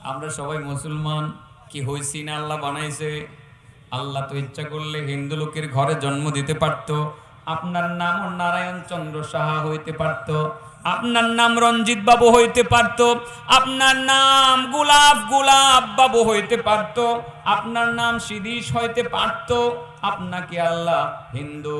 আমরা সবাই মুসলমান কি হইছি না আল্লাহ বানাইছে? আল্লাহ তো ইচ্ছা করলে হিন্দু লোকের ঘরে জন্ম দিতে পারতো। আপনার নামও নারায়ণ চন্দ্র সাহা হইতে পারতো, আপনার নাম রঞ্জিত বাবু হইতে পারতো, আপনার নাম গোলাপ বাবু হইতে পারতো, আপনার নাম সিদিশ হইতে পারতো। আপনাকে আল্লাহ হিন্দু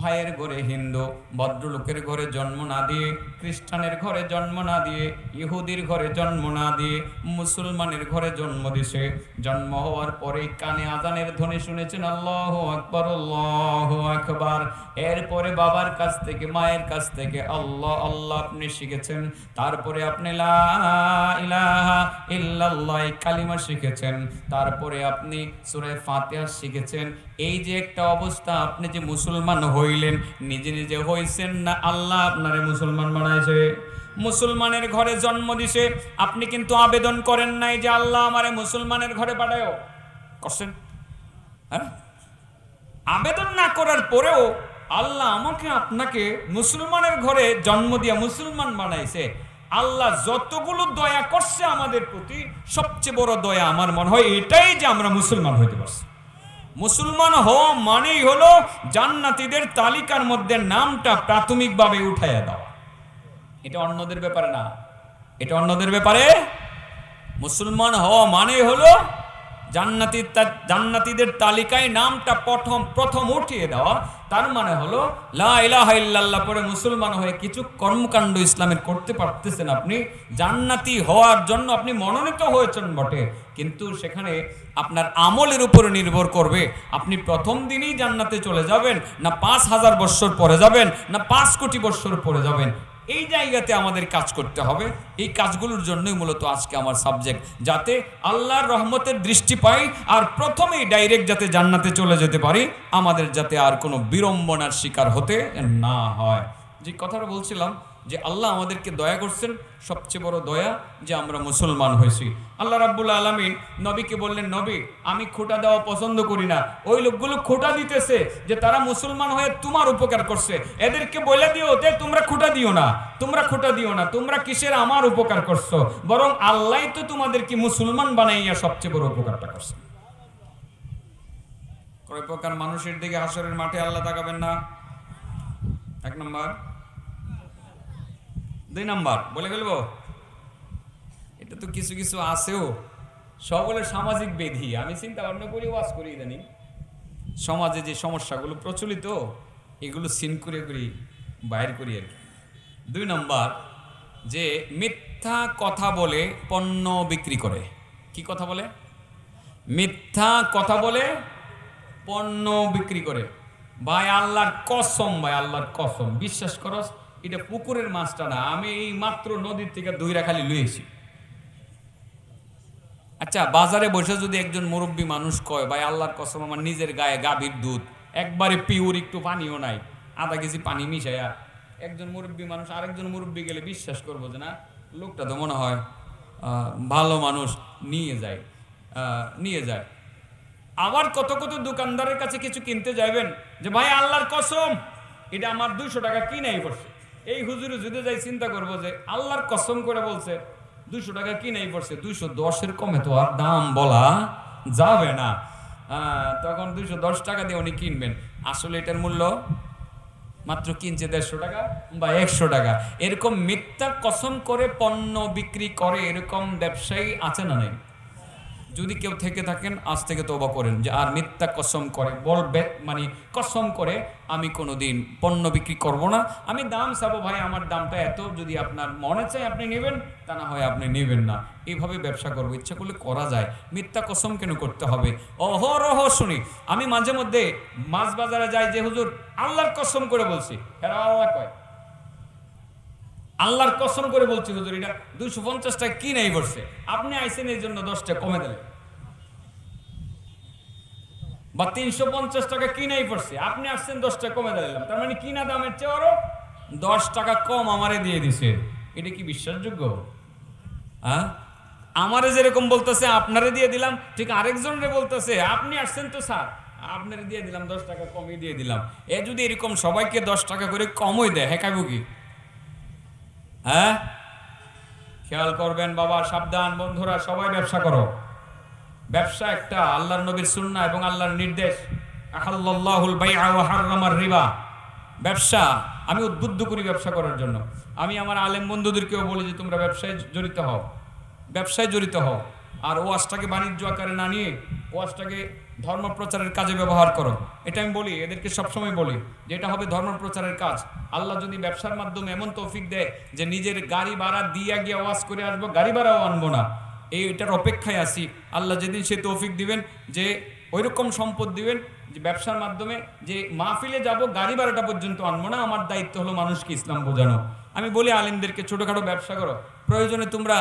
ভাইয়ের ঘরে, হিন্দু ভদ্রলোকের ঘরে জন্ম না দিয়ে, খ্রিস্টানের ঘরে জন্ম না দিয়ে, ইহুদির ঘরে জন্ম না দিয়ে মুসলমানের ঘরে জন্ম দিছে। জন্ম হওয়ার পরেই কানে আজানের ধ্বনি শুনেছেন আল্লাহু আকবার, আল্লাহু আকবার। এরপরে বাবার কাছ থেকে, মায়ের কাছ থেকে আল্লাহ আল্লাহ আপনি শিখেছেন। তারপরে আপনি লা ইলাহা ইল্লাল্লাহ কালিমা শিখেছেন। তারপরে আপনি সূরা ফাতিহা শিখেছেন। এই যে একটা অবস্থা, আপনি যে মুসলমান হইলেন, নিজে নিজে হইছেন না, আল্লাহ আপনারে মুসলমান বানাইছে। মুসলমানের ঘরে জন্ম দিছে, আপনি কিন্তু আবেদন করেন নাই যে আল্লাহ আমারে মুসলমানের ঘরে পাঠায়ো। করছেন? হ্যাঁ, আবেদন না করার পরেও আল্লাহ আমাকে আপনাকে মুসলমানের ঘরে জন্ম দিয়া মুসলমান বানাইছে। আল্লাহ যতগুলো দয়া করছে আমাদের প্রতি, সবচেয়ে বড় দয়া আমার মনে হয় এটাই যে আমরা মুসলমান হইতে পারছি। মুসলমান হওয়া মানেই হলো জান্নাতীদের তালিকার মধ্যে নামটা প্রাথমিকভাবে উঠাইয়া দেওয়া। এটা অন্যদের ব্যাপারে না, এটা অন্যদের ব্যাপারে। মুসলমান হওয়া মানে হলো জান্নাতীদের তালিকায় নামটা প্রথম উঠিয়ে দেওয়া। তার মানে হলো লা ইলাহা ইল্লাল্লাহ পরে মুসলমান হয়ে কিছু কর্মকাণ্ড ইসলামের করতে পারতেছেন, আপনি জান্নাতি হওয়ার জন্য আপনি মনোনীত হয়েছেন বটে, কিন্তু সেখানে আপনার আমলের উপরে নির্ভর করবে আপনি প্রথম দিনই জান্নাতে চলে যাবেন, না ৫,০০০ বৎসর পরে যাবেন, না ৫ কোটি বৎসর পরে যাবেন। এই জায়গাতে আমাদের কাজ করতে হবে। এই কাজগুলোর জন্যই মূলত আজকে আমার সাবজেক্ট, যাতে আল্লাহর রহমতের দৃষ্টি পাই আর প্রথমেই ডাইরেক্ট যাতে জান্নাতে চলে যেতে পারি, আমাদের যাতে আর কোনো বিড়ম্বনার শিকার হতে না হয়। যে কথাটা বলছিলাম যে আল্লাহ আমাদেরকে দয়া করছেন, সবচেয়ে বড় দয়া যে আমরা মুসলমান হয়েছি। আল্লাহ রাব্বুল আলামিন নবীকে বললেন, নবী আমি খোঁটা দেওয়া পছন্দ করি না। ওই লোকগুলো খোঁটা দিতেছে যে তারা মুসলমান হয়ে তোমার উপকার করছে, এদেরকে বলে দিও যে তোমরা খোঁটা দিও না, তোমরা খোঁটা দিও না, তোমরা কিসের আমার উপকার করছো, বরং আল্লাহ তো তোমাদেরকে মুসলমান বানাইয়া সবচেয়ে বড় উপকারটা করছে। কয় প্রকার মানুষের দিকে হাসরের মাঠে আল্লাহ তাকাবেন না? ১ নম্বর, ২ নম্বর বলে ফেলবো, এটা তো কিছু কিছু আছেও, সকলে সামাজিক বেধি। আমি চিন্তা ভাবনা করি, ওয়াজ করি, ইদানিং সমাজে যে সমস্যাগুলো প্রচলিত এগুলো সিন করে করি, বাইর করি আর কি। ২ নম্বর, যে মিথ্যা কথা বলে পণ্য বিক্রি করে। কি কথা বলে? মিথ্যা কথা বলে পণ্য বিক্রি করে। ভাই আল্লাহর কসম, ভাই আল্লাহর কসম, বিশ্বাস করো এটা পুকুরের মাছটা না, আমি এই মাত্র নদীর থেকে ধইরা খালি লইছি। আচ্ছা, বাজারে বসে যদি একজন মুরব্বী মানুষ কয়, ভাই আল্লাহর কসম আমার নিজের গায়ে গাভীর দুধ একবারে পিওর, একটু পানিও নাই, আধা কেজি পানি মিশাইয়া, একজন মুরব্বী মানুষ আরেকজন মুরব্বী গেলে বিশ্বাস করবো যে না, লোকটা তো মনে হয় ভালো মানুষ, নিয়ে যায়। আবার কত কত দোকানদারের কাছে কিছু কিনতে যাইবেন যে ভাই আল্লাহর কসম এটা আমার 200 টাকা কিনাই পড়ছে। এই হুজুরে যদি যাই চিন্তা করবো যে আল্লাহর কসম করে বলছে 200 টাকা কিনাই পড়ছে, 210-এর কমে তো আর দাম বলা যাবে না। তখন 210 টাকা দিয়ে উনি কিনবেন, আসলে এটার মূল্য মাত্র কিনছে 150 টাকা বা 100 টাকা। এরকম মিথ্যা কসম করে পণ্য বিক্রি করে এরকম ব্যবসায়ী আছে না নাই? যদি কেউ থেকে থাকেন আজ থেকে তওবা করেন যে আর মিথ্যা কসম করে বলবে, মানে কসম করে আমি কোনোদিন পণ্য বিক্রি করব না, আমি দাম চাবো, ভাই আমার দামটা এত, যদি আপনার মনে চায় আপনি নেবেন, তা না হয় আপনি নেবেন না, এইভাবে ব্যবসা করবো। ইচ্ছা করলে করা যায়, মিথ্যা কসম কেন করতে হবে? অহরহ শুনি আমি মাঝে মধ্যে মাছ বাজারে যাই যে হুজুর আল্লাহর কসম করে বলছি, এরা আল্লাহ কয় আল্লাহর কসম করে বলছি হুজুর এটা 250 টাকা কিনাই পড়ছে, আপনি আইসেন এই জন্য 10 টাকা কমে দিলেন, বা 350 টাকা কিনাই পড়ছে, আপনি আসছেন 10 টাকা কমে দিলাম, তার মানে কিনা দামের চেয়ে আরো 10 টাকা কম আমারে দিয়ে দিছে। এটা কি বিশ্বাসযোগ্য? হ্যাঁ, আমারে যেরকম বলতেছে আপনারে দিয়ে দিলাম, ঠিক আরেকজনরে বলতেছে আপনি আসছেন তো স্যার আপনারে দিয়ে দিলাম 10 টাকা কমই দিয়ে দিলাম। এ যদি এরকম সবাইকে 10 টাকা করে কমই দেয়, হ্যাঁ খাইব কি? হ্যাঁ, খেয়াল করবেন বাবা, সাবধান বন্ধুরা, সবাই ব্যবসা করো। ব্যবসা একটা আল্লাহর নবীর সুন্নাহ এবং আল্লাহর নির্দেশ। আহাল্লাল্লাহুল বাইআ ওয়া হাররামার রিবা। ব্যবসা আমি উদ্বুদ্ধ করি ব্যবসা করার জন্য। আমি আমার আলেম বন্ধুদেরকেও বলি যে তোমরা ব্যবসায় জড়িত হও, ব্যবসায় জড়িত হও। আর ওয়াজটাকে বাণিজ্য আকারে না নিয়ে ওয়াজটাকে ধর্ম প্রচারের কাজে ব্যবহার করো। এটা আমি বলি, এদেরকে সবসময় বলি যে এটা হবে ধর্ম প্রচারের কাজ। আল্লাহ যদি ব্যবসার মাধ্যমে এমন তৌফিক দেয় যে নিজের গাড়ি ভাড়া দিয়ে গিয়ে ওয়াজ করে আসবো, গাড়ি ভাড়াও আনবো না, এটার অপেক্ষায় আছি। আল্লাহ যেদিন সে তৌফিক দিবেন যে ওইরকম সম্পদ দিবেন যে ব্যবসার মাধ্যমে যে মাহফিলে যাব, গাড়ি ভাড়াটা পর্যন্ত আনবো না, আমার দায়িত্ব হলো মানুষকে ইসলাম বোঝানো। আমি বলি আলিমদেরকে ছোটখাটো ব্যবসা করো, প্রয়োজনে তোমরা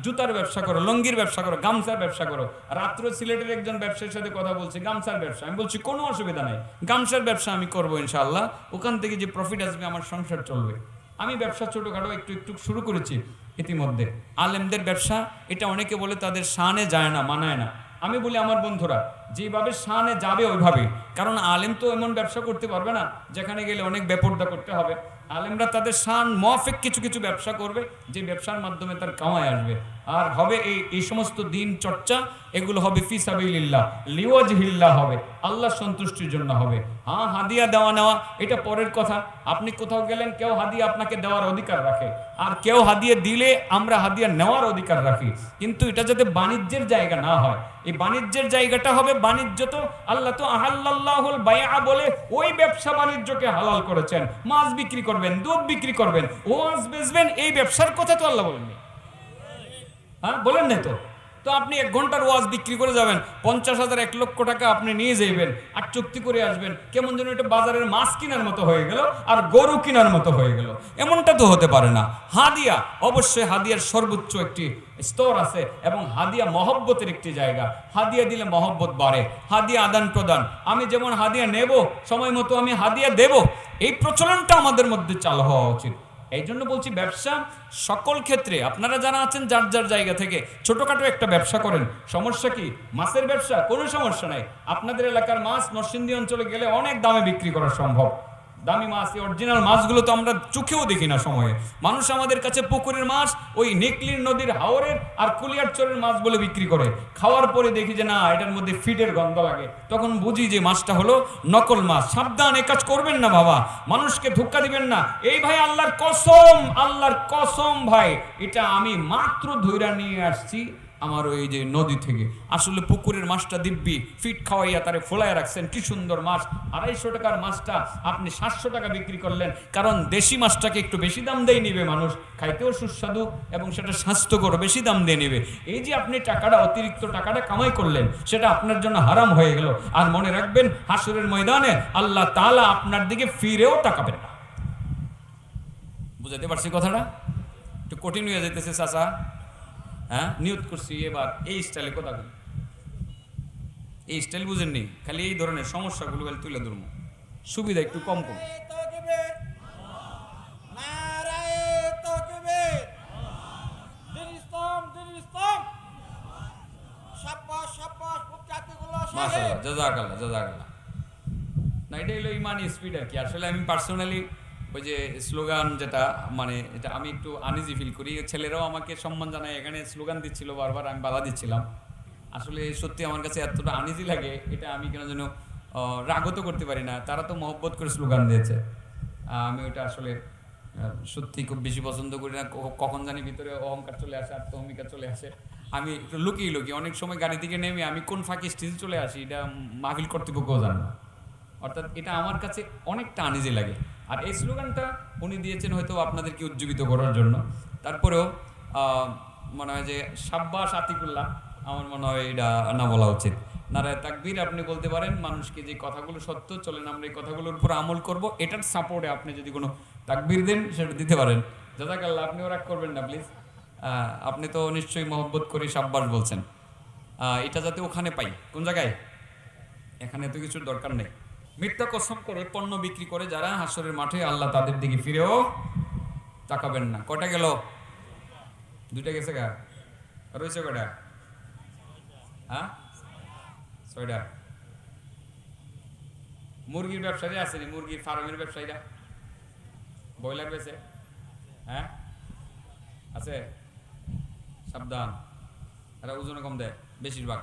জুতার ব্যবসা করো, লঙ্গির ব্যবসা করো, গামছার ব্যবসা করো। রাত্র সিলেটের একজন ব্যবসায়ীর সাথে কথা বলছি, গামছার ব্যবসা। আমি বলছি কোনো অসুবিধা নাই, গামছার ব্যবসা আমি করবো ইনশাআল্লাহ, ওখান থেকে যে প্রফিট আসবে আমার সংসার চলবে। আমি ব্যবসা ছোটখাটো একটু একটু শুরু করেছি ইতিমধ্যে। আলেমদের ব্যবসা এটা অনেকে বলে তাদের শানে যায় না, মানায় না। আমি বলি আমার বন্ধুরা, যেভাবে শানে যাবে ওইভাবে, কারণ আলেম তো এমন ব্যবসা করতে পারবে না যেখানে গেলে অনেক বেপরদা করতে হবে। আলেমরা তাদের শান মুআফিক কিছু কিছু ব্যবসা করবে, যে ব্যবসার মাধ্যমে তার কামাই আসবে। আর হবে এই সমস্ত দিন চর্চা, এগুলো হবে ফি সাবিলিল্লাহ, লিওয়াজহিল্লাহ হবে, আল্লাহ সন্তুষ্টির জন্য হবে। হ্যাঁ, হাদিয়া দেওয়া নেওয়া এটা পরের কথা। আপনি কোথাও গেলেন, কেউ হাদিয়া আপনাকে দেওয়ার অধিকার রাখে, আর কেউ হাদিয়া দিলে আমরা হাদিয়া নেওয়ার অধিকার রাখি। কিন্তু এটা যাতে বাণিজ্যের জায়গা না হয়, এই বাণিজ্যের জায়গাটা হবে বাণিজ্য তো আল্লাহ তো আহাল্লাল্লাহুল বাইআ বলে ওই ব্যবসা বাণিজ্যকে হালাল করেছেন। মাছ বিক্রি করবেন, দুধ বিক্রি করবেন, ওয়াজ বেচবেন, এই ব্যবসার কথা তো আল্লাহ বলেননি। হ্যাঁ, বলেন না তো। তো আপনি 1 ঘন্টার ওয়াজ বিক্রি করে যাবেন, 50,000 1 লক্ষ টাকা আপনি নিয়ে যাইবেন আর চুক্তি করে আসবেন, কেমন যেন এটা বাজারের মাছ কেনার মতো হয়ে গেল আর গরু কেনার মতো হয়ে গেল। এমনটা তো হতে পারে না। হাদিয়া অবশ্যই হাদিয়ার সর্বোচ্চ একটি স্তর আছে এবং হাদিয়া মহব্বতের একটি জায়গা। হাদিয়া দিলে মহব্বত বাড়ে, হাদিয়া আদান প্রদান। আমি যেমন হাদিয়া নেব, সময় মতো আমি হাদিয়া দেব, এই প্রচলনটা আমাদের মধ্যে চালু হওয়া উচিত। এই জন্য বলছি ব্যবসা সকল ক্ষেত্রে আপনারা যারা আছেন যার যার জায়গা থেকে ছোটখাটো একটা ব্যবসা করেন। সমস্যা কি? মাছের ব্যবসা, কোনো সমস্যা নাই। আপনাদের এলাকার মাছ নরসিংদী অঞ্চলে গেলে অনেক দামে বিক্রি করা সম্ভব। দামি মাছ, অরিজিনাল মাছগুলো তো আমরা চোখেও দেখি না সময়ে। মানুষ আমাদের কাছে পুকুরের মাছ, ওই নেকলির নদীর হাওরের আর কুলিয়ার চরের মাছ বলে বিক্রি করে। খাওয়ার পরে দেখি যে না, এটার মধ্যে ফিডের গন্ধ লাগে, তখন বুঝি যে মাছটা হলো নকল মাছ। সাবধান, এ কাজ করবেন না বাবা, মানুষকে ধোঁকা দিবেন না। এই ভাই আল্লাহর কসম, আল্লাহর কসম ভাই, এটা আমি মাত্র ধইরা নিয়ে আসছি আমার ওই যে নদী থেকে। আসলে পুকুরের মাছটা দিব্যি ফিট খাওয়াইয়া তারে ফোলায় রাখছেন, কি সুন্দর মাছ। 250 টাকার মাছটা আপনি 700 টাকা বিক্রি করলেন, কারণ দেশি মাছটাকে একটু বেশি দাম দিয়ে নিবে মানুষ, খাইতেও সুস্বাদু এবং সেটা স্বাস্থ্যকর, বেশি দাম দিয়ে নিবে। এই যে আপনি টাকাটা, অতিরিক্ত টাকাটা কামাই করলেন, সেটা আপনার জন্য হারাম হয়ে গেল। আর মনে রাখবেন, হাসরের ময়দানে আল্লাহ তাআলা আপনার দিকে ফিরেও তাকাবেন না। বুঝাতে পারছি কথাটা? একটু কঠিন হয়ে যেতেছে চাচা। হ্যাঁ, নিয়ত করছি এবার এই স্টাইলে কথা বলি। এই স্টাইল বুঝেননি, খালি এই ধরনের সমস্যাগুলো খালি তুলে ধরবো, সুবিধা একটু কম কম। মাশাআল্লাহ, জাযাকাল্লাহ, জাযাকাল্লাহ। না, এটা হলো ইমানি স্পিড আর কি। আসলে আমি পার্সোনালি ওই যে স্লোগান যেটা, মানে এটা আমি একটু আনইজি ফিল করি। ছেলেরাও আমাকে সম্মান জানায়, এখানে স্লোগান দিচ্ছিল বারবার, আমি বাধা দিচ্ছিলাম। আসলে সত্যি আমার কাছে এতটা আনইজি লাগে, এটা আমি কেন যেন রাগত করতে পারি না। তারা তো মহব্বত করে স্লোগান দিয়েছে, আমি ওটা আসলে সত্যি খুব বেশি পছন্দ করি না। কখন জানি ভিতরে অহংকার চলে আসে, আত্মহমিকা চলে আসে। আমি একটু লুকিয়ে লুকিয়ে অনেক সময় গাড়ি থেকে নেমে আমি কোন ফাঁকি স্টেজে চলে আসি, এটা মাহফিল কর্তৃপক্ষও জানে না। অর্থাৎ এটা আমার কাছে অনেকটা আনইজি লাগে। আর এই স্লোগানটা উনি দিয়েছেন হয়তো আপনাদেরকে উজ্জীবিত করার জন্য। তারপরেও মনে হয় যে সাব্বাস আতিকুল্লাহ, আমার মনে হয় এটা না বলা উচিত। নারায়ে তাকবীর আপনি বলতে পারেন। মানুষকে যে কথাগুলো সত্য, চলেন আমরা এই কথাগুলোর উপর আমল করব, এটার সাপোর্টে আপনি যদি কোনো তাকবীর দেন সেটা দিতে পারেন। জাযাকাল্লাহ, আপনিও রাগ করবেন না প্লিজ। আপনি তো নিশ্চয়ই মহব্বত করে সাব্বাস বলছেন। এটা যাতে ওখানে পাই। কোন জায়গায়? এখানে তো কিছুর দরকার নেই। মিথ্যা কসম করে পণ্য বিক্রি করে যারা, হাসরের মাঠে আল্লাহ তাদের দিকে ফিরেও তাকাবেন না। কয়টা গেল? 2টা গেছে গা? রয়েছে কয়টা? হ্যাঁ, 6টা। মুরগির ব্যবসায়ী আসেনি, মুরগির ফার্মের ব্যবসায়ীরা ব্রয়লার বেচে, হ্যাঁ আছে? সাবধান, এরা ওজনে কম দেয় বেশিরভাগ।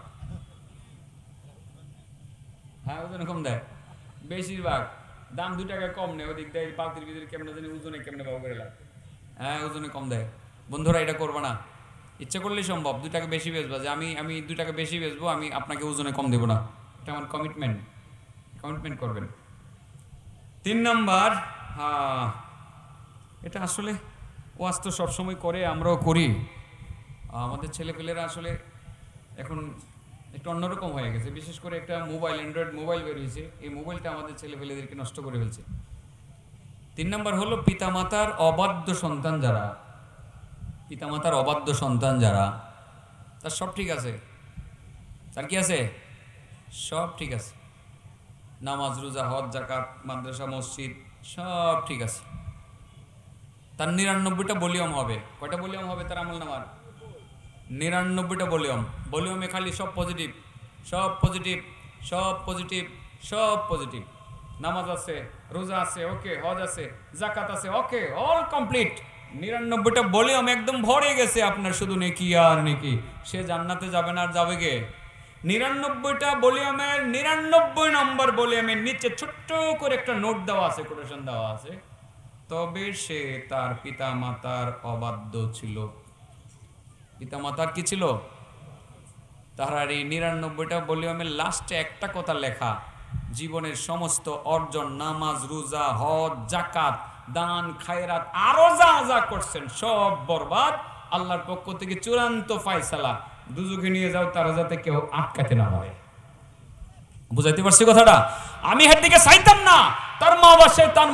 হ্যাঁ ওজনে কম দেয় বেশিরভাগ, দাম 2 টাকা কম নেই, ওদিক দেয় পাতির ভিতরে কেমনে জানি ওজনে কেমনে বাবু করে লাগে। হ্যাঁ ওজনে কম দেয়। বন্ধুরা এটা করবে না, ইচ্ছা করলেই সম্ভব 2 টাকা বেশি বেচবা, যে আমি 2 টাকা বেশি বেচবো, আমি আপনাকে ওজনে কম দেবো না, এটা আমার কমিটমেন্ট, কমিটমেন্ট করবেন। 3 নাম্বার, এটা আসলে ওয়াজ তো সবসময় করে, আমরাও করি। আমাদের ছেলেপেলেরা আসলে এখন একটু অন্যরকম হয়ে গেছে, বিশেষ করে একটা মোবাইল, অ্যান্ড্রয়েড মোবাইল বের হয়েছে, এই মোবাইলটা আমাদের ছেলেপেলেদেরকে নষ্ট করে ফেলছে। 3 নাম্বার হলো পিতামাতার অবাধ্য সন্তান যারা, পিতামাতার অবাধ্য সন্তান যারা, তার সব ঠিক আছে, তার কি আছে, সব ঠিক আছে, নামাজ রোজা হজ জাকাত মাদ্রাসা মসজিদ সব ঠিক আছে, তার 99টা ভলিউম হবে। কয়টা ভলিউম হবে তার আমল নামার? 99টা ভলিউম। ভলিউমে খালি সব পজিটিভ, সব পজিটিভ, সব পজিটিভ, সব পজিটিভ। নামাজ আছে, রোজা আছে, ওকে, হজ আছে, জাকাত আছে, ওকে, অল কমপ্লিট। 99টা ভলিউম একদম ভরে গেছে আপনার, শুধু নেকি আর নেকি। সে জান্নাতে যাবে না, আর যাবে কে? 99টা ভলিউমের 99 নম্বর ভলিউমের নিচে ছোট্ট করে একটা নোট দেওয়া আছে, কোটেশন দেওয়া আছে, তবে সে তার পিতা মাতার অবাধ্য ছিল। পিতা মাতার কি ছিল? তাহার এই 99টা ভলিউমের লাস্টে একটা কথা লেখা, জীবনের সমস্ত অর্জন, নামাজ রোজা হজ জাকাত দান খায়রাত আরো যা যা করছেন সব বরবাদ। আল্লাহর পক্ষ থেকে চূড়ান্ত ফয়সালা, দুজকে নিয়ে যাও, তারা যাতে কেউ আটকাতে না হয়। বুঝাইতে পারছি কথাটা? আমি এর দিকে চাইতাম না, তার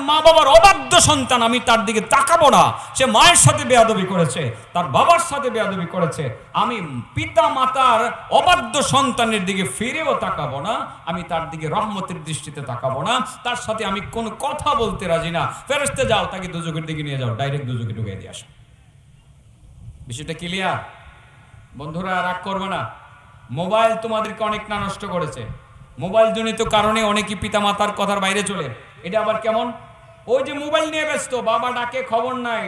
মা বাবার অবাধ্য সন্তান, আমি তার দিকে তাকাবো না। সে মায়ের সাথে বেয়াদবি করেছে, তার বাবার সাথে বেয়াদবি করেছে, আমি পিতা মাতার অবাধ্য সন্তানের দিকে ফিরেও তাকাবো না, আমি তার দিকে রহমতের দৃষ্টিতে তাকাবো না, তার সাথে আমি কোনো কথা বলতে রাজি না। ফেরেশতা যাও, তাকে দুজকের দিকে নিয়ে যাও, ডাইরেক্ট দুজকে ঢুকিয়ে দিয়ে আসো। বিষয়টা ক্লিয়ার? বন্ধুরা রাগ করবে না, মোবাইল তোমাদেরকে অনেক না নষ্ট করেছে। মোবাইল জনিত কারণে অনেকই পিতা মাতার কথার বাইরে চলে। এটা আবার কেমন? ওই যে মোবাইল নিয়ে ব্যস্ত, বাবা ডাকে খবর নাই,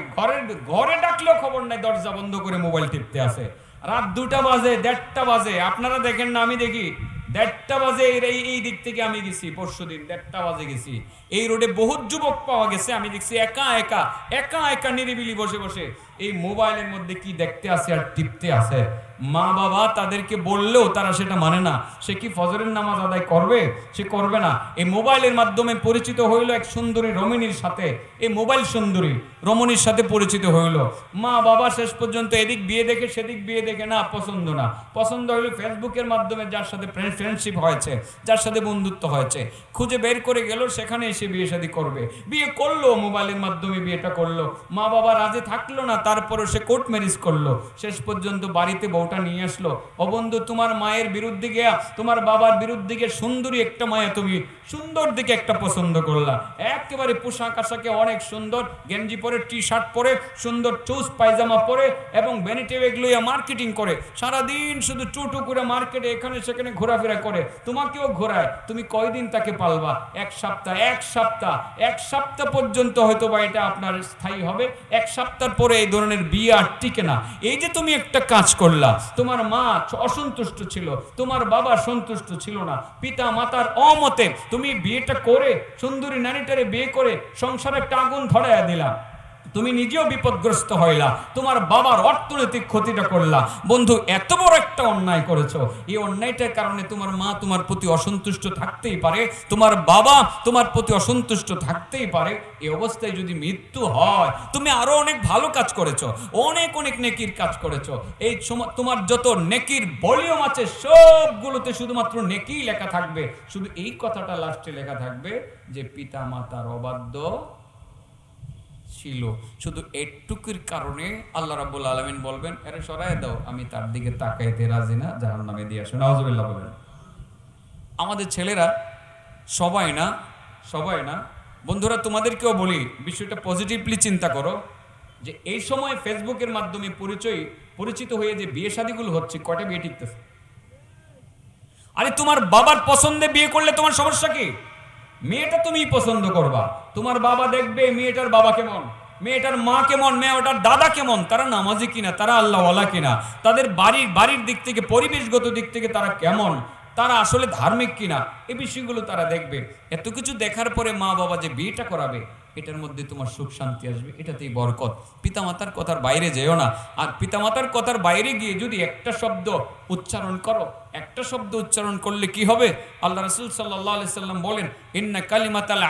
ঘরে ডাকলেও খবর নাই, দরজা বন্ধ করে মোবাইল টিপতে আছে। রাত 2টা বাজে, 1:30টা বাজে, আপনারা দেখেন না, আমি দেখি 1:30টা বাজে। এই দিক থেকে আমি গেছি পরশুদিন, 1:30টা বাজে গেছি, এই রোডে বহুত যুবক পাওয়া গেছে, আমি দেখছি একা একা একা একা নিরিবিলি বসে বসে এই মোবাইলের মধ্যে কি দেখতে আছে আর টিপতে আছে। মা বাবা তাদেরকে বললেও তারা সেটা মানে না। সে কি ফজরের নামাজ আদায় করবে? সে করবে না। এই মোবাইলের মাধ্যমে পরিচিত হইল এক সুন্দরী রমণীর সাথে, এই মোবাইল সুন্দরী রমণীর সাথে পরিচিত হইল। মা বাবা শেষ পর্যন্ত এদিক বিয়ে দেখে সেদিক বিয়ে দেখে, না পছন্দ, না পছন্দ হইল ফেসবুকের মাধ্যমে, যার সাথে ফ্রেন্ডশিপ হয়েছে, যার সাথে বন্ধুত্ব হয়েছে, খুঁজে বের করে গেল, সেখানে এসে বিয়ে শাদী করবে। বিয়ে করলো, মোবাইলের মাধ্যমে বিয়েটা করলো, মা বাবা রাজি থাকলো না, তারপরে সে কোর্ট ম্যারেজ করলো। শেষ পর্যন্ত বাড়িতে বউটা নিয়ে আসলো। ও বন্ধু, তোমার মায়ের বিরুদ্ধে গিয়া, তোমার বাবার বিরুদ্ধে গিয়ে সুন্দরী একটা মায়া, তুমি সুন্দর দিকে একটা পছন্দ করলা, একেবারে পোশাক আশাকে অনেক সুন্দর, গেঞ্জি পরে, টি শার্ট পরে, সুন্দর চুজ পায়জামা পরে এবং ভ্যানিটি ব্যাগ লইয়া মার্কেটিং করে, সারাদিন শুধু টুটু করে মার্কেটে এখানে সেখানে ঘোরাফেরা করে, তোমাকেও ঘোরায়। তুমি কয়দিন তাকে পালবা? এক সপ্তাহ পর্যন্ত হয়তো বা এটা আপনার স্থায়ী হবে। 1 সপ্তাহ পরে এই ধরনের বিয়ে আর টিকে না। এই যে তুমি একটা কাজ করলা, তোমার মা অসন্তুষ্ট ছিল, তোমার বাবা সন্তুষ্ট ছিল না, পিতা মাতার অমতে তুমি বিয়েটা করে, সুন্দরী নারীটারে বিয়ে করে সংসারে একটা আগুন ধরাইয়া দিলা, তুমি নিজেও বিপদগ্রস্ত হইলা, তোমার বাবার অর্থনৈতিক ক্ষতিটা করলা। বন্ধু, এত বড় একটা অন্যায় করেছো। এই অন্যায়টার কারণে তোমার মা তোমার প্রতি অসন্তুষ্ট থাকতেই পারে, তোমার বাবা তোমার প্রতি অসন্তুষ্ট থাকতেই পারে। এই অবস্থায় যদি মৃত্যু হয়, তুমি আরো অনেক ভালো কাজ করেছো, অনেক অনেক নেকির কাজ করেছো। এই তোমার যত নেকির ভলিউম আছে সবগুলোতে শুধুমাত্র নেকিই লেখা থাকবে, শুধু এই কথাটা লাস্টে লেখা থাকবে যে পিতা মাতার অবাধ্য ছিল। শুধু এটুকুর কারণে আল্লাহ রাব্বুল আলামিন বলবেন, আরে সরায় দাও, আমি তার দিকে তাকাইতে রাজি না, জাহান্নামে দিয়ে আসো। নাউজুবিল্লাহ বলেন। আমাদের ছেলেরা সবাই না বন্ধুরা, তোমাদেরকেও বলি, বিষয়টা পজিটিভলি চিন্তা করো, যে এই সময় ফেসবুকের মাধ্যমে পরিচিত হয়ে যে বিয়ে শাদীগুলো হচ্ছে, কয়টা বিয়ে টিকতেছে? আরে তোমার বাবার পছন্দে বিয়ে করলে তোমার সমস্যা কি? মেয়েটা তুমি পছন্দ করবা, তোমার বাবা দেখবে মেয়েটার বাবা কেমন, মেয়েটার মা কেমন, মেয়েটার দাদা কেমন, তারা নামাজি কিনা, তারা আল্লাহওয়ালা কিনা, তাদের বাড়ির দিক থেকে, পরিবেশগত দিক থেকে তারা কেমন, তারা আসলে ধার্মিক কিনা, এই বিষয়গুলো তারা দেখবে। এত কিছু দেখার পরে মা বাবা যে বিয়েটা করাবে, এটার মধ্যে তোমার সুখ শান্তি আসবে, এটাতেই বরকত। পিতামাতার কথার বাইরে যেও না। আর পিতামাতার কথার বাইরে গিয়ে যদি একটা শব্দ উচ্চারণ করো, একটা শব্দ উচ্চারণ করলে কি হবে? আল্লাহ রাসূল সাল্লাল্লাহু আলাইহি সাল্লাম বলেন, ইন্না কালিমাতাল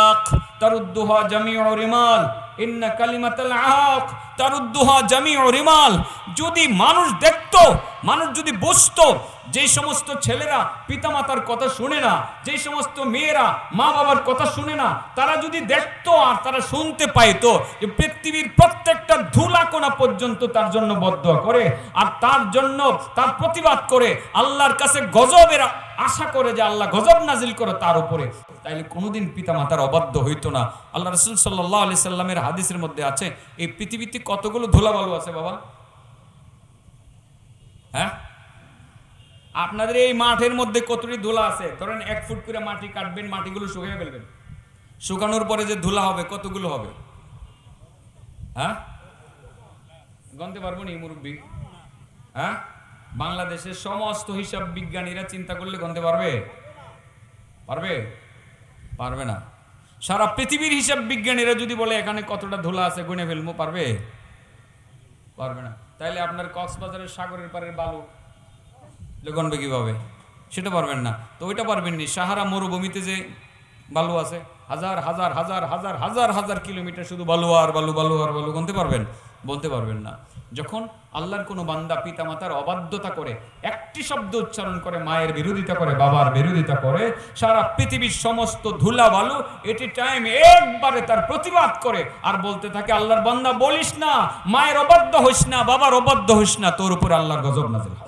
আক তারুদ্দুহা জামিউ রিমাল, ইন্না কালিমাতাল আক তারুদ্দুহা জামিউ রিমাল। যদি মানুষ দেখতো, মানুষ যদি বুঝতো, যেই সমস্ত ছেলেরা পিতামাতার কথা শুনে না, যেই সমস্ত মেয়েরা মা বাবার কথা শুনে না, তারা যদি দেখতো আর তারা শুনতে পাইতো যে পৃথিবীর প্রত্যেকটা ধুলাকণা পর্যন্ত তার জন্য বদদোয়া করে আর তার জন্য তার প্রতিবাদ করে, আল্লাহর কাছে গজবের আশা করে যে আল্লাহ গজব নাজিল করে তার উপরে, তাইলে কোনোদিন পিতামাতার অবাধ্য হইতো না। আল্লাহ রাসূল সাল্লাল্লাহু আলাইহি সাল্লামের হাদিসের মধ্যে আছে, এই পৃথিবীতে কতগুলো ধুলাবালু আছে বাবা? হ্যাঁ, আপনাদের এই মাঠের মধ্যে কতটি ধুলা আছে? ধরেন 1 ফুট করে মাটি কাটবেন, মাটিগুলো শুকিয়ে ফেলবেন, শুকানোর পরে যে ধুলা হবে কতগুলো হবে? হ্যাঁ, গণতে পারবো নি মুরব্বী? হ্যাঁ, বাংলাদেশের সমস্ত হিসাব বিজ্ঞানীরা চিন্তা করলে গণতে পারবে? পারবে? পারবে না। সারা পৃথিবীর হিসাব বিজ্ঞানীরা যদি বলে এখানে কতটা ধুলা আছে গুনে ফেলবো, পারবে? পারবে না। তাইলে আপনার কক্সবাজারের সাগরের পাড়ের বালু গণবে কিভাবে? সেটা পারবেন না। তো ওইটা পারবেন নি। সাহারা মরুভূমিতে যে বালু আছে, হাজার হাজার হাজার হাজার হাজার হাজার কিলোমিটার শুধু বালু আর বালু, বালু আর বালু, গুনতে পারবেন? বলতে পারবেন না। যখন আল্লাহর কোনো বান্দা পিতামাতার অবাধ্যতা করে, একটি শব্দ উচ্চারণ করে, মায়ের বিরোধিতা করে, বাবার বিরোধিতা করে, সারা পৃথিবীর সমস্ত ধুলা বালু এটি টাইম একবারে তার প্রতিবাদ করে আর বলতে থাকে, আল্লাহর বান্দা বলিস না, মায়ের অবাধ্য হইস না, বাবার অবাধ্য হইস না, তোর উপর আল্লাহর গজব নাযিল হবে।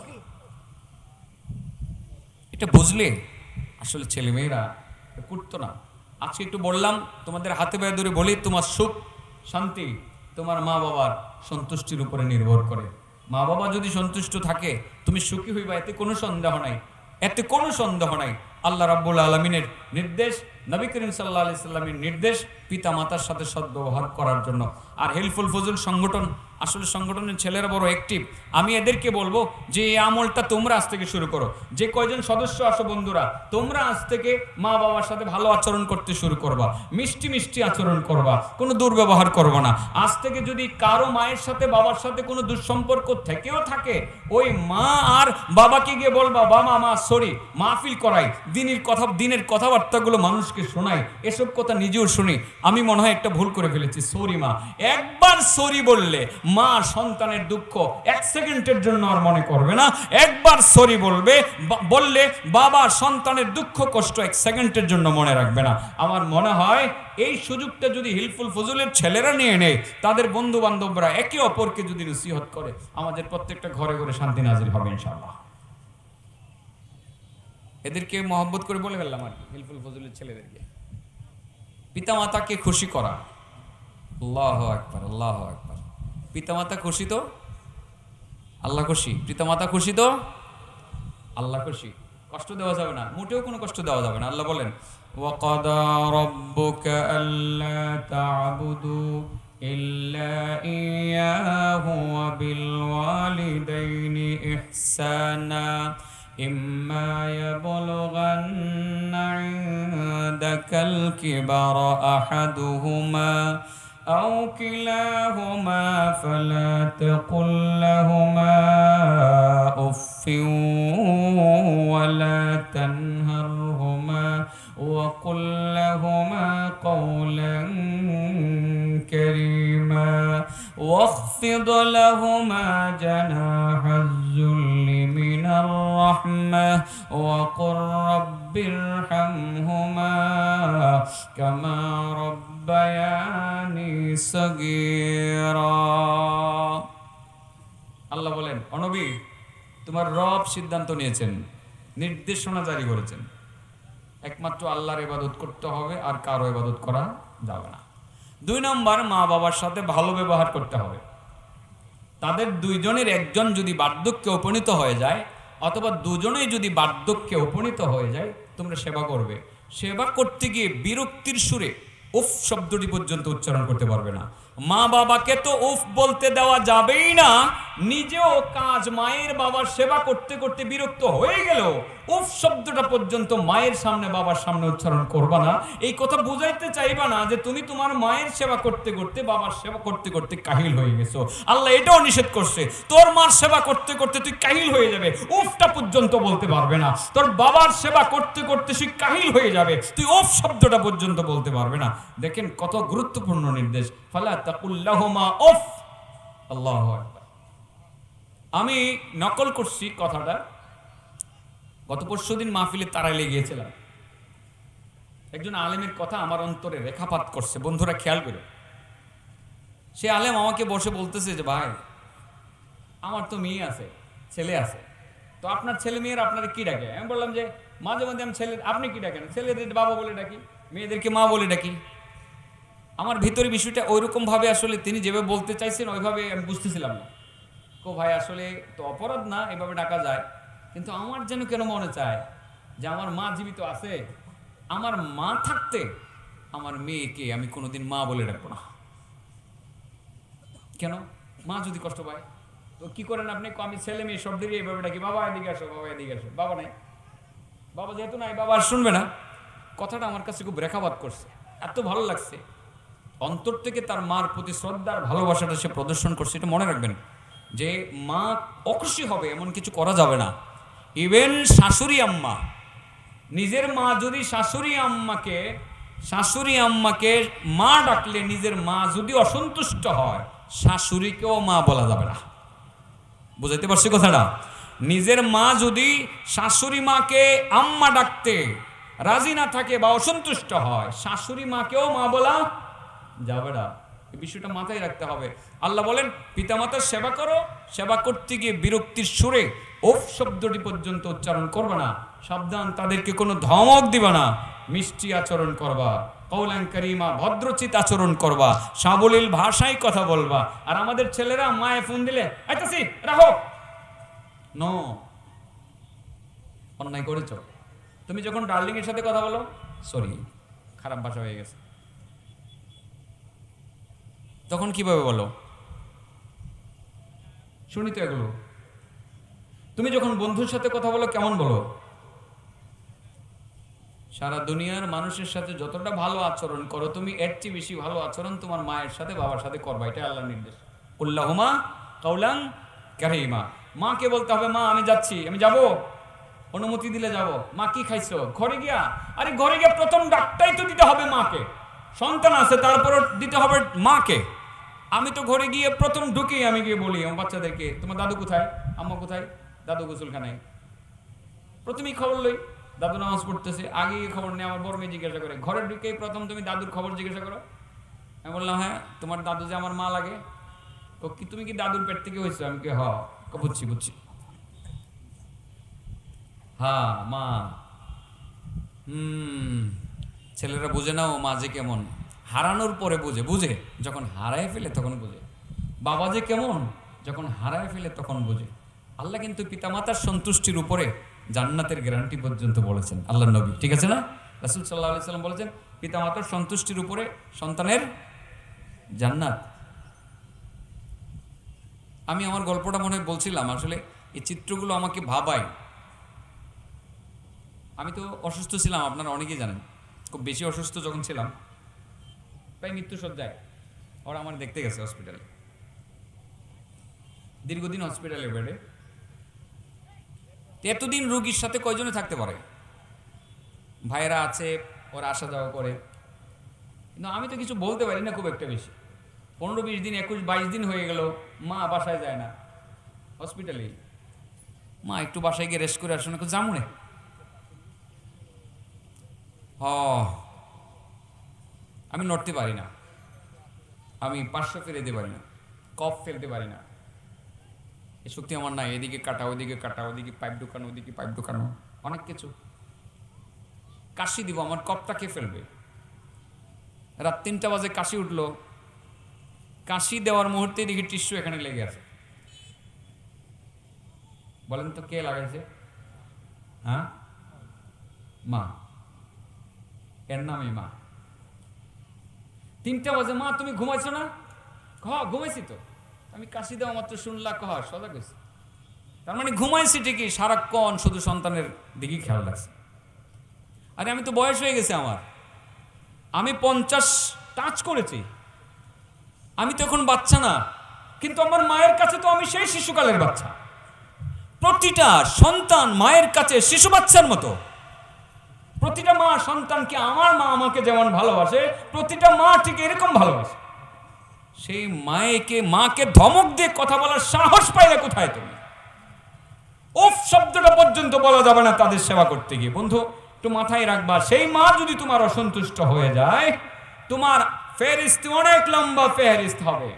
এটা বুঝলে আসলে ছেলেমেয়েরা করতো না। আজকে একটু বললাম, তোমাদের হাতে পায়ে ধরে বলি, তোমার সুখ শান্তি তোমার মা বাবার সন্তুষ্টির উপরে নির্ভর করে। মা বাবা যদি সন্তুষ্ট থাকে তুমি সুখী হইবা, এতে কোনো সন্দেহ নাই, এতে কোনো সন্দেহ নাই। আল্লাহ রাব্বুল আলামিনের নির্দেশ, নবী করিম সাল্লাল্লাহু আলাইহি সাল্লামের নির্দেশ পিতা মাতার সাথে সদ্ব্যবহার করার জন্য। আর হেল্পফুল ফজল সংগঠন, আসলে সংগঠনের ছেলেরা বড় অ্যাক্টিভ। আমি এদেরকে বলবো যে এই আমলটা তোমরা আজ থেকে শুরু করো। যে কয়জন সদস্য আসো বন্ধুরা, তোমরা আজ থেকে মা বাবার সাথে ভালো আচরণ করতে শুরু করবা, মিষ্টি মিষ্টি আচরণ করবা, কোনো দুর্ব্যবহার করবা না। আজ থেকে যদি কারো মায়ের সাথে বাবার সাথে কোনো দুঃসম্পর্ক থেকেও থাকে, ওই মা আর বাবাকে গিয়ে বলবা, বাবা মা সরি, মাহফিল করাই, দিনের কথাবার্তাগুলো মানুষকে শোনাই, এসব কথা নিজেও শুনি। আমি মনে হয় একটা ভুল করে ফেলেছি, সরি মা। একবার সরি বললে মা সন্তানের দুঃখ 1 সেকেন্ডের জন্য আর মনে করবে না। একবার সরি বললে বাবা সন্তানের দুঃখ কষ্ট 1 সেকেন্ডের জন্য মনে রাখবে না। আমার মনে হয় এই সুযোগটা যদি হিলফুল ফজলের ছেলেরা নিয়ে নেয়, তাদের বন্ধু বান্ধবরা একে অপরকে যদি নসিহত করে, আমাদের প্রত্যেকটা ঘরে ঘরে শান্তি নাজিল হবে ইনশাআল্লাহ। এদেরকে মহব্বত করে বলে ফেললাম আর হিলফুল ফজলের ছেলেদেরকে, পিতামাতাকে খুশি করা। আল্লাহু আকবার, আল্লাহু আকবার। পিতামাতা খুশি তো আল্লাহ খুশি, পিতামাতা খুশি তো আল্লাহ খুশি। কষ্ট দেওয়া যাবে না, মোটেও কোনো কষ্ট দেওয়া যাবে না। আল্লাহ বলেন, ওয়াকাদা রাব্বুকা আল্লা তা'বুদু ইল্লা ইয়াহু ওয়া বিল ওয়ালিদাইনি ইহসানা ইম্মা ইয়াবলুগান্না ইনদাকাল কিবারা আহাদুহুমা أو كلاهما فلا تقل لهما أف ولا تنهرهما وقل لهما قولا كريما واخفض لهما جناح الذل من الرحمة وقل رب ارحمهما كما ربياني صغيرا। আল্লাহ বলেন, অনবী তোমার রব সিদ্ধান্ত নিয়েছেন, নির্দেশনা জারি করেছেন, একমাত্র আল্লাহর ইবাদত করতে হবে, আর কারো ইবাদত করা যাবে না। 2 নম্বর, মা বাবার সাথে ভালো ব্যবহার করতে হবে। তাদের দুইজনের একজন যদি বার্ধক্যে উপনীত হয়ে যায়, অথবা দুজনেই যদি বার্ধক্যে উপনীত হয়ে যায়, তোমরা সেবা করবে। সেবা করতে গিয়ে বিরক্তির সুরে উফ শব্দটি পর্যন্ত উচ্চারণ করতে পারবে না। মা বাবাকে তো উফ বলতে দেওয়া যাবেই না, নিজেও কাজ মায়ের বাবার সেবা করতে করতে বিরক্ত হয়ে গেল উফ শব্দটা পর্যন্ত মায়ের সামনে বাবার সামনে উচ্চারণ করবা না। এই কথা বুঝাইতে চাইবা না যে তুমি তোমার মায়ের সেবা করতে করতে বাবার সেবা করতে করতে কাহিল হয়ে গেছো। আল্লাহ এটাও নিষেধ করছে, তোর মার সেবা করতে করতে তুই কাহিল হয়ে যাবে, উফটা পর্যন্ত বলতে পারবে না। তোর বাবার সেবা করতে করতে তুই কাহিল হয়ে যাবে, তুই উফ শব্দটা পর্যন্ত বলতে পারবে না। দেখেন কত গুরুত্বপূর্ণ নির্দেশ, ফালা তাকুল্লাহুমা উফ। আল্লাহু আকবার। আমি নকল করছি কথাটা, গত পরশুদিন মাহফিলে তারাইলে গিয়েছিলাম, একজন আলেমের কথা আমার অন্তরে রেখাপাত করছে, বন্ধুরা খেয়াল করে। সে আলেম আমাকে বসে বলতেছে যে ভাই আমার তো মেয়ে আছে, ছেলে আছে, তো আপনার ছেলে মেয়ের আপনারা কি ডাকে? আমি বললাম যে মাঝে মাঝে আমি ছেলে, আপনি কি ডাকেন? ছেলেদের বাবা বলে ডাকি, মেয়েদেরকে মা বলে ডাকি। আমার ভিতরে বিষয়টা ওইরকম ভাবে আসলে তিনি যেভাবে বলতে চাইছেন ওইভাবে আমি বুঝতেছিলাম না। কো ভাই আসলে তো অপরাধ না এভাবে ডাকা যায়, কিন্তু আমার যেন কেন মনে চায় যে আমার মা জীবিত আছে, আমার মা থাকতে আমার মেয়েকে আমি কোনোদিন মা বলে ডাকবো না। কেন? মা যদি কষ্ট পায় তো কি করেন আপনি? আমি ছেলে মেয়ে সব দিকে এইভাবে ডাকি, বাবা এদিকে আসো, বাবা এদিকে আসো। বাবা নাই, বাবা যেহেতু নাই, বাবা আর শুনবে না। কথাটা আমার কাছে খুব রেখাপাত করছে, এত ভালো লাগছে। অন্তর থেকে তার মার প্রতি শ্রদ্ধার ভালোবাসাটা সে প্রদর্শন করছে। এটা মনে রাখবেন যে মা অখুশি হবে এমন কিছু করা যাবে না। ইভেন শাশুড়ি আম্মা, নিজের মা যদি শাশুড়ি আম্মাকে মা ডাকলে, নিজের মা যদি অসন্তুষ্ট হয়, শাশুড়িকেও মা বলা যাবে না। বুঝাইতে পারছি কথাটা? নিজের মা যদি শাশুড়ি মাকে আম্মা ডাকতে রাজি না থাকে বা অসন্তুষ্ট হয়, শাশুড়ি মাকেও মা বলা যাবে না। এই বিষয়টা মাথায় রাখতে হবে। আল্লাহ বলেন পিতামাতার সেবা করো, সেবা করতে গিয়ে বিরক্তির সুরে ওফ শব্দটি পর্যন্ত উচ্চারণ করবে না। সাবধান, তাদেরকে কোনো ধমক দিবা না, মিষ্টি আচরণ করবা, কওলান কারীমা, ভদ্রচিত আচরণ করবা, সাবলীল ভাষায় কথা বলবা। আর আমাদের ছেলেরা মায়ে ফোন দিলে আইতাছি রাখো, নো, অন্যায় করেছো। তুমি যখন ডার্লিং এর সাথে কথা বলো, সরি খারাপ ভাষা হয়ে গেছে, তখন কিভাবে বলো? শুনি তো এগুলো। তুমি যখন বন্ধুর সাথে কথা বলো কেমন বলো? সারা দুনিয়ার মানুষের সাথে যতটা ভালো আচরণ করো তুমি, এর চেয়ে বেশি ভালো আচরণ তোমার মায়ের সাথে বাবার সাথে করবা। এটা আল্লাহর নির্দেশ। কুল্লাহুমা কাওলান কারীমা। মাকে বলতে হবে মা আমি যাচ্ছি, আমি যাব, অনুমতি দিলে যাব। মা কি খাইছো? ঘরে গিয়া, আরে ঘরে গিয়া প্রথম ডাকটাই তো দিতে হবে মাকে। সন্তান আছে তারপর দিতে হবে মাকে। আমি তো ঘরে গিয়ে প্রথম ঢুকেই আমি গিয়ে বলি আমার বাচ্চাদেরকে তোমার দাদু কোথায়, আম্মা কোথায়? দাদু গোসলখানায়। প্রথমেই খবর লই, দাদু নামাজ পড়তেছে, আগে খবর নেই। আমার বড় মেয়ে জিজ্ঞাসা করে, ঘরে ঢুকেই প্রথম তুমি দাদুর খবর জিজ্ঞাসা করো? আমি বললাম হ্যাঁ, তোমার দাদু যে আমার মা লাগে। তো কি তুমি কি দাদুর পেট থেকে হয়েছো? আমি কি বুঝছি বুঝছি, হ্যাঁ মা। ছেলেরা বুঝে না ও মা যে কেমন, হারানোর পরে বুঝে যখন হারায় ফেলে তখন বুঝে। বাবা যে কেমন যখন হারায় ফেলে তখন বুঝে। আল্লাহ কিন্তু পিতামাতার সন্তুষ্টির উপরে জান্নাতের গ্যারান্টি পর্যন্ত বলেছেন আল্লাহর নবী, ঠিক আছে না? রাসূল সাল্লাল্লাহু আলাইহি সাল্লাম বলেছেন পিতামাতার সন্তুষ্টির উপরে সন্তানের জান্নাত। আমি আমার গল্পটা মনে হয় বলছিলাম, আসলে এই চিত্রগুলো আমাকে ভাবায়। আমি তো অসুস্থ ছিলাম, আপনারা অনেকেই জানেন। খুব বেশি অসুস্থ যখন ছিলাম, প্রায় মৃত্যুসজ্জায়, ওরা আমার দেখতে গেছে হসপিটালে, দীর্ঘদিন হসপিটালে বেডে। এতদিন রোগীর সাথে কয়জনে থাকতে পারে? ভাইয়েরা আছে, ওরা আসা যাওয়া করে, কিন্তু আমি তো কিছু বলতে পারি না খুব একটা বেশি। 15-20 দিন, 21-22 দিন হয়ে গেল, মা বাসায় যায় না, হসপিটালেই। মা একটু বাসায় গিয়ে রেস্ট করে আসুন, জামুনে আমি নড়তে পারি না, আমি পার্শ্ব ফেলতে পারি না, কফ ফেলতে পারি না, এই শক্তি আমার নাই। এদিকে কাটা, ওদিকে কাটা, ওদিকে পাইপ ঢুকানো, ওদিকে পাইপ ঢুকানো, অনেক কিছু। কাশি দিব, আমার কফটা কে ফেলবে? রাত 3টা বাজে কাশি উঠলো, কাশি দেওয়ার মুহূর্তে দেখি টিস্যু এখানে লেগে আছে। বলেন তো কে লাগাইছে? হ্যাঁ, মা। এর নামই মা। 3টা বাজে, মা তুমি ঘুমাইছো না? ঘুমাইছি তো, আমি কাশি দেওয়া মাত্র শুনলা সজাগ হয়েছি। তার মানে ঘুমাইছি ঠিকই, সারাক্ষণ শুধু সন্তানের দিকে খেয়াল রাখছি। আরে আমি তো বয়স হয়ে গেছে আমার, আমি 50 টাচ করেছি, আমি তো এখন বাচ্চা না, কিন্তু আমার মায়ের কাছে তো আমি সেই শিশুকালের বাচ্চা। প্রতিটা সন্তান মায়ের কাছে শিশু বাচ্চার মতো। প্রতিটা মা সন্তানকে, আমার মা আমাকে যেমন ভালোবাসে, প্রতিটা মা ঠিক এরকম ভালোবাসে। সেই মাকে ধমক দিয়ে কথা বলার সাহস পাইলে কোথায় তুমি? উফ শব্দটা পর্যন্ত বলা যাবে না তাদের সেবা করতে গিয়ে। বন্ধু, একটু মাথায় রাখবা, সেই মা যদি তোমার অসন্তুষ্ট হয়ে যায়, তোমার ফেরিস্ত অনেক লম্বা ফেরিস্ত হবে।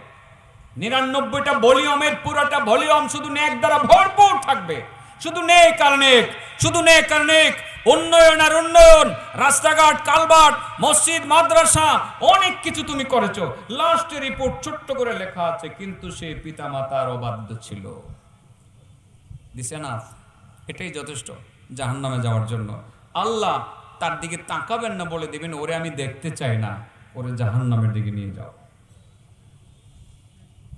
99টা ভলিউমের পুরোটা ভলিউম শুধু নেক দ্বারা ভরপুর থাকবে। শুধু নেক আর নেক, শুধু নেক আর নেক, উন্নয়ন আর উন্নয়ন, রাস্তাঘাট, কালভার্ট, মসজিদ, মাদ্রাসা, অনেক কিছু তুমি করেছো। লাস্টের রিপোর্ট ছোট্ট করে লেখা আছে, কিন্তু সে পিতা মাতার অবাধ্য ছিল। দিছে না, এটাই যথেষ্ট জাহান্নামে যাওয়ার জন্য। আল্লাহ তার দিকে তাকাবেন না, বলে দিবেন ওরে আমি দেখতে চাই না, ওরে জাহান্নামের দিকে নিয়ে যাও।